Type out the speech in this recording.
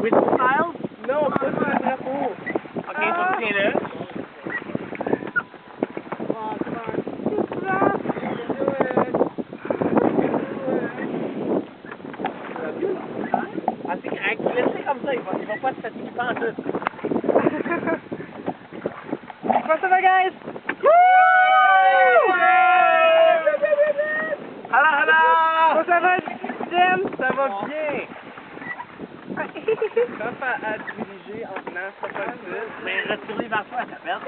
With style? Non, pas sur le drapeau. Ok, donc tiens-le. Ah, c'est correct. Laisse-le comme ça, il va pas te fatiguer pas en tout. What's up, guys? Hala, hala! Ça va, Jim? Ça va bien! Top à diriger en tenant, c'est pas facile. Mais retire-les vers toi, ça s'appelle.